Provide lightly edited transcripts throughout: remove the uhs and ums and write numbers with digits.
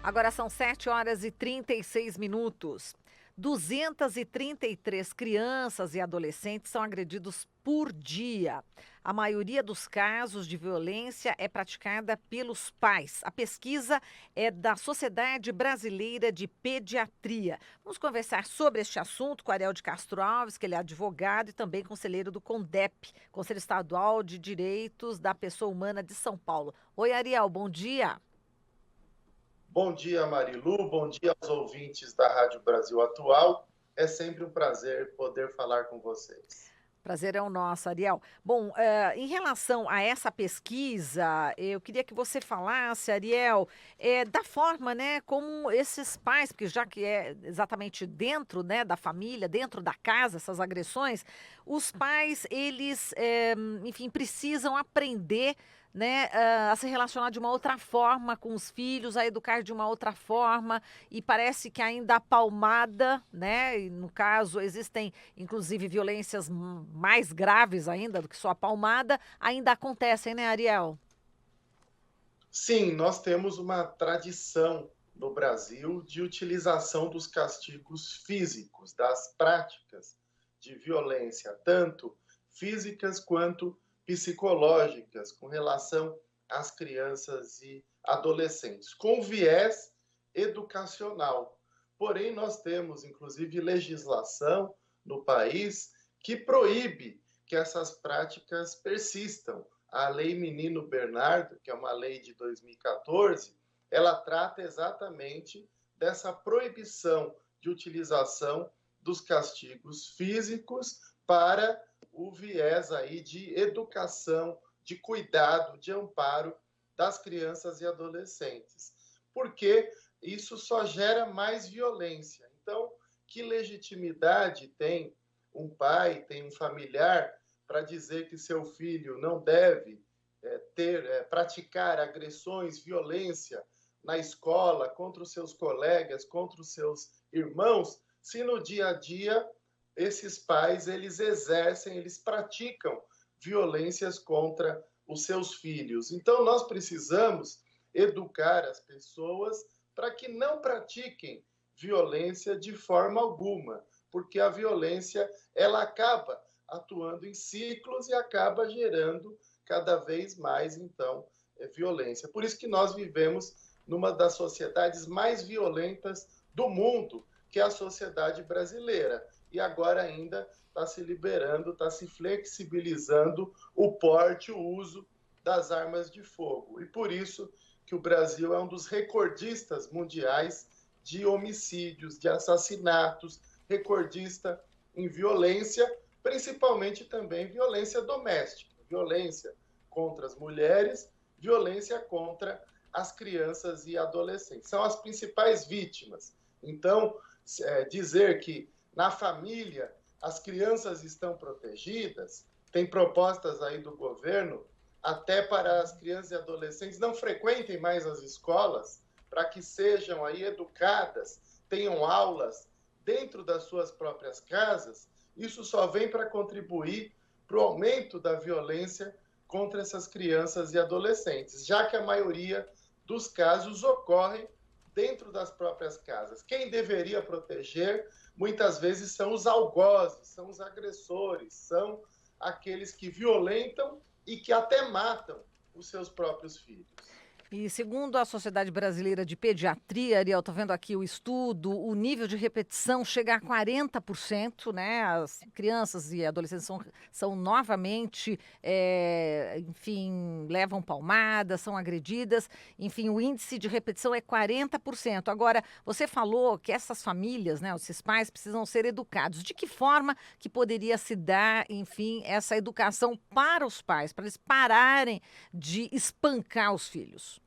Agora são 7h36. 233 crianças e adolescentes são agredidos por dia. A maioria dos casos de violência é praticada pelos pais. A pesquisa é da Sociedade Brasileira de Pediatria. Vamos conversar sobre este assunto com Ariel de Castro Alves, que ele é advogado e também conselheiro do CONDEP, Conselho Estadual de Direitos da Pessoa Humana de São Paulo. Oi, Ariel, bom dia. Bom dia, Marilu. Bom dia aos ouvintes da Rádio Brasil Atual. É sempre um prazer poder falar com vocês. Prazer é o nosso, Ariel. Bom, em relação a essa pesquisa, eu queria que você falasse, Ariel, da forma, né, como esses pais, porque já que é exatamente dentro, né, da família, dentro da casa, essas agressões, os pais, eles, enfim, precisam aprender, né, a se relacionar de uma outra forma com os filhos, a educar de uma outra forma, e parece que ainda a palmada, né, e no caso existem inclusive violências mais graves ainda do que só a palmada, ainda acontecem, né, Ariel? Sim, nós temos uma tradição no Brasil de utilização dos castigos físicos, das práticas de violência, tanto físicas quanto psicológicas, com relação às crianças e adolescentes, com viés educacional. Porém, nós temos, inclusive, legislação no país que proíbe que essas práticas persistam. A Lei Menino Bernardo, que é uma lei de 2014, ela trata exatamente dessa proibição de utilização dos castigos físicos para o viés aí de educação, de cuidado, de amparo das crianças e adolescentes. Porque isso só gera mais violência. Então, que legitimidade tem um pai, tem um familiar para dizer que seu filho não deve praticar agressões, violência na escola, contra os seus colegas, contra os seus irmãos, se no dia a dia esses pais eles exercem, eles praticam violências contra os seus filhos. Então nós precisamos educar as pessoas para que não pratiquem violência de forma alguma, porque a violência ela acaba atuando em ciclos e acaba gerando cada vez mais, então, violência. Por isso que nós vivemos numa das sociedades mais violentas do mundo, que é a sociedade brasileira. E agora ainda está se liberando, está se flexibilizando o porte, o uso das armas de fogo. E por isso que o Brasil é um dos recordistas mundiais de homicídios, de assassinatos, recordista em violência, principalmente também violência doméstica, violência contra as mulheres, violência contra as crianças e adolescentes. São as principais vítimas. Então, dizer que na família as crianças estão protegidas, tem propostas aí do governo até para as crianças e adolescentes não frequentem mais as escolas, para que sejam aí educadas, tenham aulas dentro das suas próprias casas, isso só vem para contribuir para o aumento da violência contra essas crianças e adolescentes, já que a maioria dos casos ocorrem dentro das próprias casas. Quem deveria proteger, muitas vezes, são os algozes, são os agressores, são aqueles que violentam e que até matam os seus próprios filhos. E segundo a Sociedade Brasileira de Pediatria, Ariel, estou vendo aqui o estudo, o nível de repetição chega a 40%, né? As crianças e adolescentes são novamente, enfim, levam palmadas, são agredidas, enfim, o índice de repetição é 40%. Agora, você falou que essas famílias, né, esses pais precisam ser educados. De que forma que poderia se dar, enfim, essa educação para os pais, para eles pararem de espancar os filhos?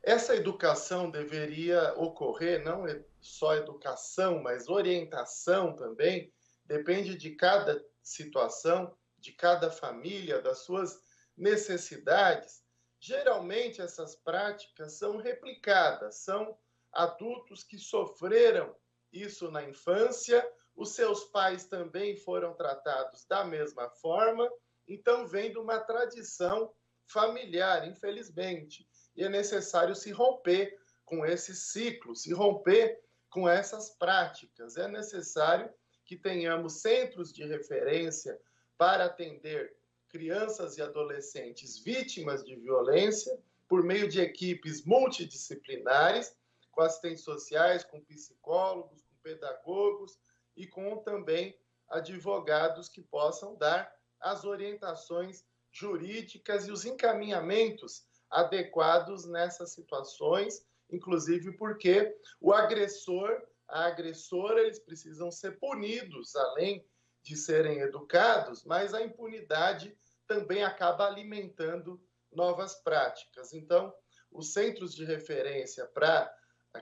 Essa educação deveria ocorrer, não só educação, mas orientação também, depende de cada situação, de cada família, das suas necessidades. Geralmente, essas práticas são replicadas, são adultos que sofreram isso na infância, os seus pais também foram tratados da mesma forma, então vem de uma tradição familiar, infelizmente. e é necessário se romper com esse ciclo, se romper com essas práticas. É necessário que tenhamos centros de referência para atender crianças e adolescentes vítimas de violência por meio de equipes multidisciplinares, com assistentes sociais, com psicólogos, com pedagogos e com também advogados que possam dar as orientações jurídicas e os encaminhamentos adequados nessas situações, inclusive porque o agressor, a agressora, eles precisam ser punidos, além de serem educados, mas a impunidade também acaba alimentando novas práticas. Então, os centros de referência para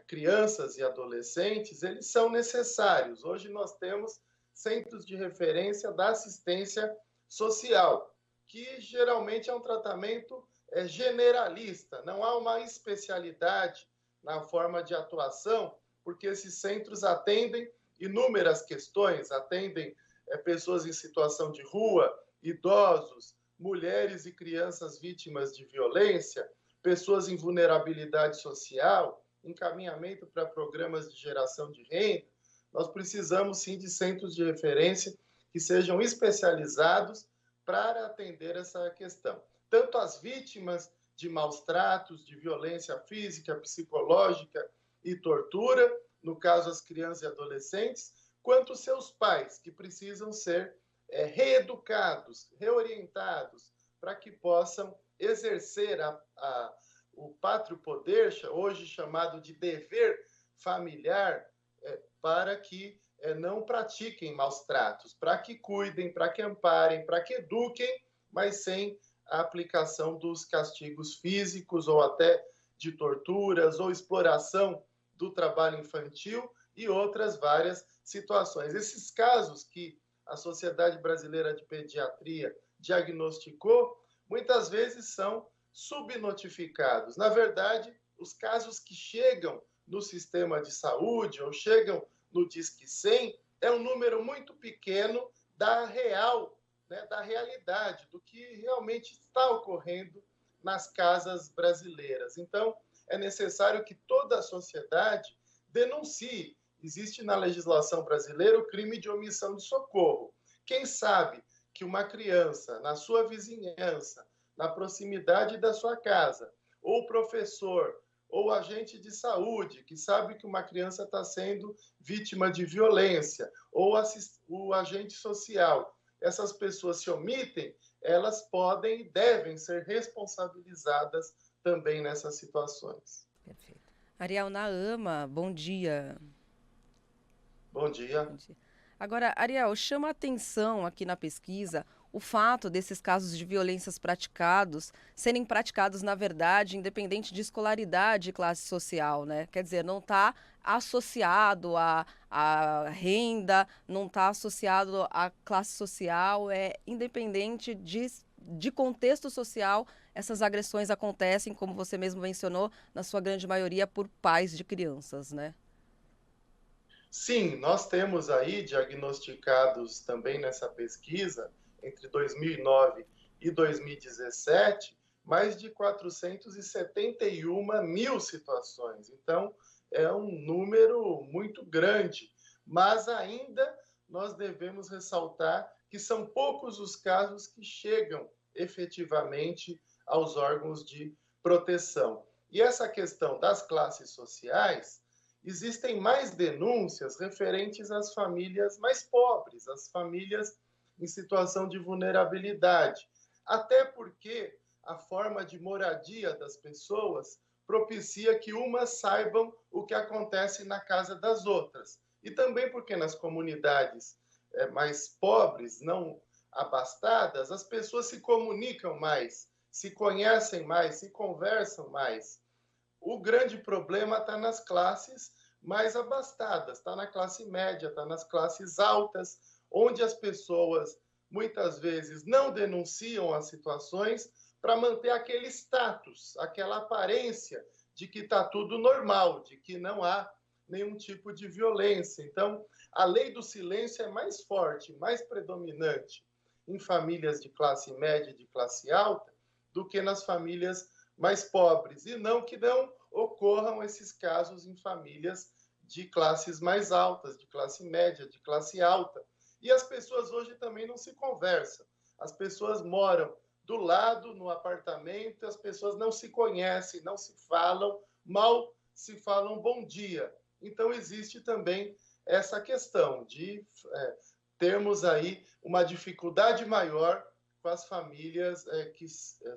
crianças e adolescentes, eles são necessários. Hoje nós temos centros de referência da assistência social, que geralmente é um tratamento generalista, não há uma especialidade na forma de atuação, porque esses centros atendem inúmeras questões, atendem pessoas em situação de rua, idosos, mulheres e crianças vítimas de violência, pessoas em vulnerabilidade social, encaminhamento para programas de geração de renda. Nós precisamos, sim, de centros de referência que sejam especializados para atender essa questão. Tanto as vítimas de maus tratos, de violência física, psicológica e tortura, no caso as crianças e adolescentes, quanto seus pais, que precisam ser reeducados, reorientados, para que possam exercer o pátrio poder, hoje chamado de dever familiar, para que não pratiquem maus tratos, para que cuidem, para que amparem, para que eduquem, mas sem a aplicação dos castigos físicos ou até de torturas ou exploração do trabalho infantil e outras várias situações. Esses casos que a Sociedade Brasileira de Pediatria diagnosticou, muitas vezes são subnotificados. Na verdade, os casos que chegam no sistema de saúde ou chegam no Disque 100 é um número muito pequeno da realidade, do que realmente está ocorrendo nas casas brasileiras. Então, é necessário que toda a sociedade denuncie. Existe na legislação brasileira o crime de omissão de socorro. Quem sabe que uma criança, na sua vizinhança, na proximidade da sua casa, ou professor, ou agente de saúde, que sabe que uma criança está sendo vítima de violência, ou o agente social, essas pessoas se omitem, elas podem e devem ser responsabilizadas também nessas situações. Perfeito. Ariel Naama, bom dia. Bom dia. Bom dia. Agora, Ariel, chama a atenção aqui na pesquisa o fato desses casos de violências praticados serem praticados, na verdade, independente de escolaridade e classe social, né? Quer dizer, não está associado à renda, não está associado à classe social, é independente de contexto social, essas agressões acontecem, como você mesmo mencionou, na sua grande maioria por pais de crianças, né? Sim, nós temos aí diagnosticados também nessa pesquisa, entre 2009 e 2017, mais de 471 mil situações. Então, é um número muito grande, mas ainda nós devemos ressaltar que são poucos os casos que chegam efetivamente aos órgãos de proteção. E essa questão das classes sociais, existem mais denúncias referentes às famílias mais pobres, às famílias em situação de vulnerabilidade, até porque a forma de moradia das pessoas propicia que umas saibam o que acontece na casa das outras. E também porque nas comunidades mais pobres, não abastadas, as pessoas se comunicam mais, se conhecem mais, se conversam mais. O grande problema está nas classes mais abastadas, está na classe média, está nas classes altas, onde as pessoas muitas vezes não denunciam as situações para manter aquele status, aquela aparência de que está tudo normal, de que não há nenhum tipo de violência. Então, a lei do silêncio é mais forte, mais predominante em famílias de classe média e de classe alta do que nas famílias mais pobres, e não que não ocorram esses casos em famílias de classes mais altas, de classe média, de classe alta. E as pessoas hoje também não se conversam. As pessoas moram do lado, no apartamento, as pessoas não se conhecem, não se falam, mal se falam bom dia. Então, existe também essa questão de termos aí uma dificuldade maior com as famílias que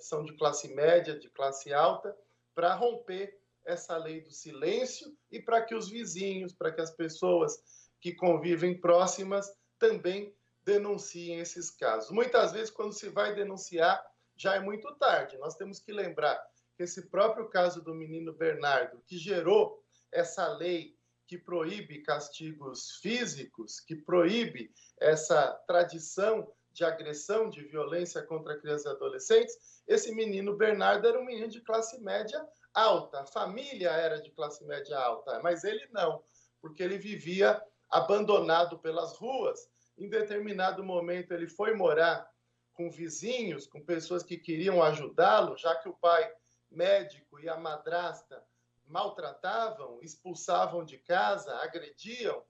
são de classe média, de classe alta, para romper essa lei do silêncio e para que os vizinhos, para que as pessoas que convivem próximas também denunciem esses casos. Muitas vezes, quando se vai denunciar, já é muito tarde. Nós temos que lembrar que esse próprio caso do menino Bernardo, que gerou essa lei que proíbe castigos físicos, que proíbe essa tradição de agressão, de violência contra crianças e adolescentes, esse menino Bernardo era um menino de classe média alta, a família era de classe média alta, mas ele não, porque ele vivia abandonado pelas ruas. Em determinado momento ele foi morar com vizinhos, com pessoas que queriam ajudá-lo, já que o pai médico e a madrasta maltratavam, expulsavam de casa, agrediam,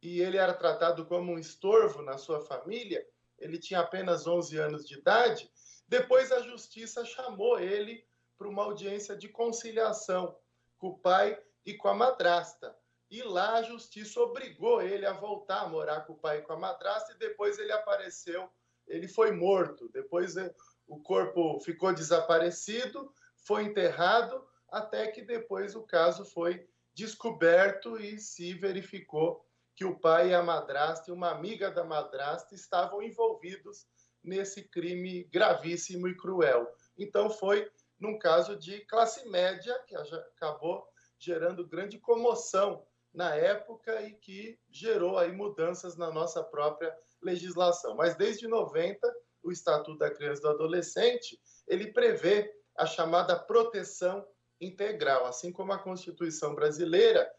e ele era tratado como um estorvo na sua família. Ele tinha apenas 11 anos de idade. Depois a justiça chamou ele para uma audiência de conciliação com o pai e com a madrasta. E lá a justiça obrigou ele a voltar a morar com o pai e com a madrasta, e depois ele apareceu, ele foi morto. Depois o corpo ficou desaparecido, foi enterrado, até que depois o caso foi descoberto e se verificou que o pai e a madrasta e uma amiga da madrasta estavam envolvidos nesse crime gravíssimo e cruel. Então foi num caso de classe média que acabou gerando grande comoção na época e que gerou aí mudanças na nossa própria legislação. Mas desde 90, o Estatuto da Criança e do Adolescente, ele prevê a chamada proteção integral, assim como a Constituição brasileira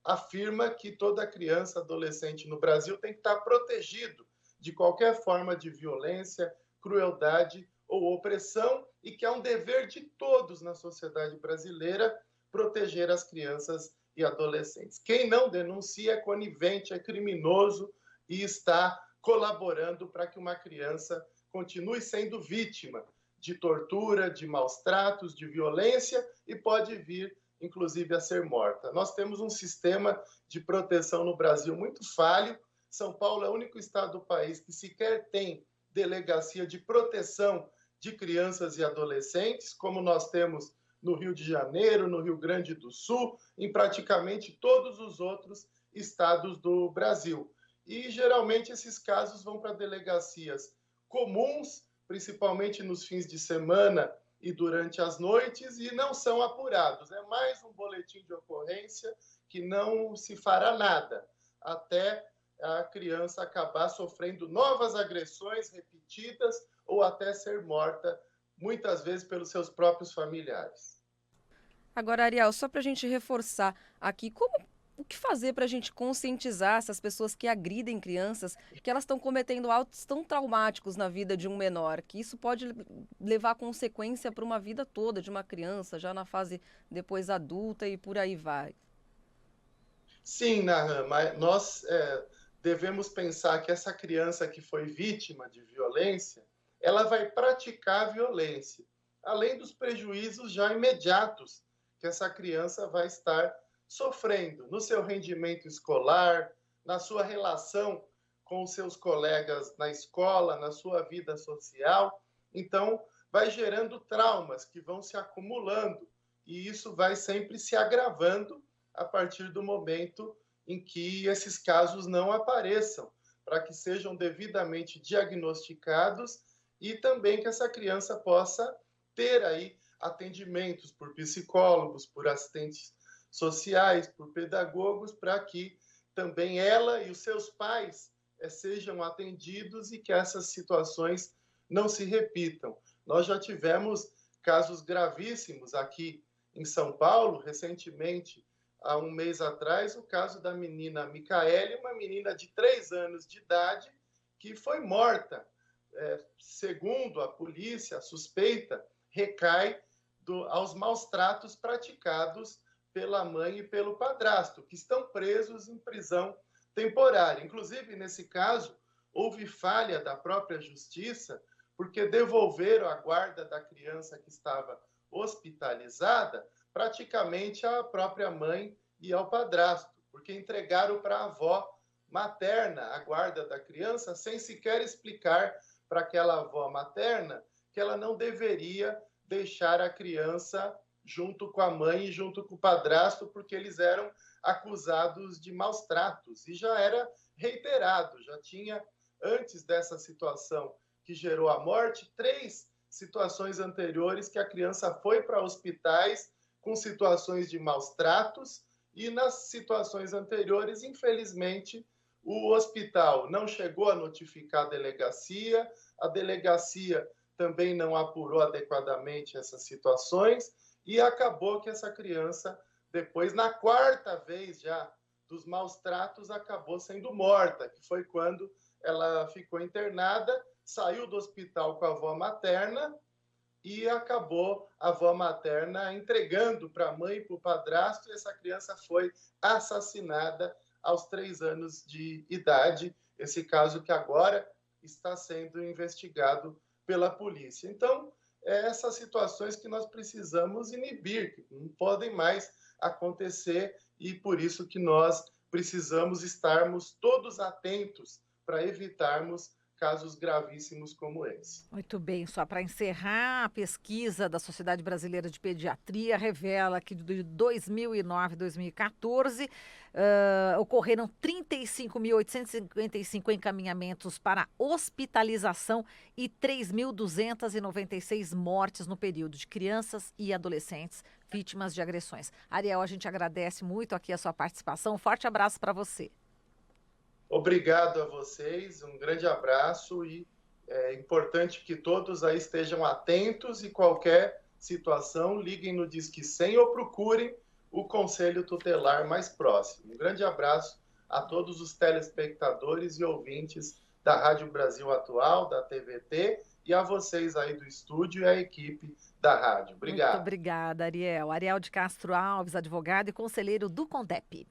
afirma que toda criança e adolescente no Brasil tem que estar protegido de qualquer forma de violência, crueldade ou opressão, e que é um dever de todos na sociedade brasileira proteger as crianças e adolescentes. Quem não denuncia é conivente, é criminoso e está colaborando para que uma criança continue sendo vítima de tortura, de maus tratos, de violência e pode vir, inclusive, a ser morta. Nós temos um sistema de proteção no Brasil muito falho. São Paulo é o único estado do país que sequer tem delegacia de proteção de crianças e adolescentes, como nós temos no Rio de Janeiro, no Rio Grande do Sul, em praticamente todos os outros estados do Brasil. E, geralmente, esses casos vão para delegacias comuns, principalmente nos fins de semana e durante as noites, e não são apurados. É mais um boletim de ocorrência que não se fará nada, até a criança acabar sofrendo novas agressões repetidas ou até ser morta, muitas vezes pelos seus próprios familiares. Agora, Ariel, só para a gente reforçar aqui, o que fazer para a gente conscientizar essas pessoas que agridem crianças, que elas estão cometendo atos tão traumáticos na vida de um menor, que isso pode levar consequência para uma vida toda de uma criança, já na fase depois adulta e por aí vai? Sim, Nahan, mas nós devemos pensar que essa criança que foi vítima de violência, ela vai praticar violência, além dos prejuízos já imediatos que essa criança vai estar sofrendo no seu rendimento escolar, na sua relação com os seus colegas na escola, na sua vida social. Então, vai gerando traumas que vão se acumulando e isso vai sempre se agravando a partir do momento em que esses casos não apareçam, para que sejam devidamente diagnosticados e também que essa criança possa ter aí atendimentos por psicólogos, por assistentes sociais, por pedagogos, para que também ela e os seus pais sejam atendidos e que essas situações não se repitam. Nós já tivemos casos gravíssimos aqui em São Paulo, recentemente, há um mês atrás, o caso da menina Micaele, uma menina de 3 anos de idade, que foi morta. Segundo a polícia, a suspeita recai aos maus tratos praticados pela mãe e pelo padrasto, que estão presos em prisão temporária. Inclusive, nesse caso, houve falha da própria justiça, porque devolveram a guarda da criança que estava hospitalizada praticamente à própria mãe e ao padrasto, porque entregaram para a avó materna a guarda da criança sem sequer explicar para aquela avó materna que ela não deveria deixar a criança junto com a mãe e junto com o padrasto, porque eles eram acusados de maus tratos. E já era reiterado, já tinha, antes dessa situação que gerou a morte, 3 situações anteriores que a criança foi para hospitais com situações de maus tratos, e nas situações anteriores, infelizmente, o hospital não chegou a notificar a delegacia também não apurou adequadamente essas situações, e acabou que essa criança, depois, na 4ª vez já dos maus tratos, acabou sendo morta, que foi quando ela ficou internada, saiu do hospital com a avó materna, e acabou a avó materna entregando para a mãe e para o padrasto, e essa criança foi assassinada aos 3 anos de idade, esse caso que agora está sendo investigado pela polícia. Então, essas situações que nós precisamos inibir, que não podem mais acontecer, e por isso que nós precisamos estarmos todos atentos para evitarmos casos gravíssimos como esse. Muito bem, só para encerrar, a pesquisa da Sociedade Brasileira de Pediatria revela que de 2009 a 2014 ocorreram 35.855 encaminhamentos para hospitalização e 3.296 mortes no período de crianças e adolescentes vítimas de agressões. Ariel, a gente agradece muito aqui a sua participação. Um forte abraço para você. Obrigado a vocês, um grande abraço, e é importante que todos aí estejam atentos, e qualquer situação liguem no Disque 100 ou procurem o Conselho Tutelar mais próximo. Um grande abraço a todos os telespectadores e ouvintes da Rádio Brasil Atual, da TVT, e a vocês aí do estúdio e a equipe da rádio. Obrigado. Muito obrigada, Ariel. Ariel de Castro Alves, advogado e conselheiro do CONDEP.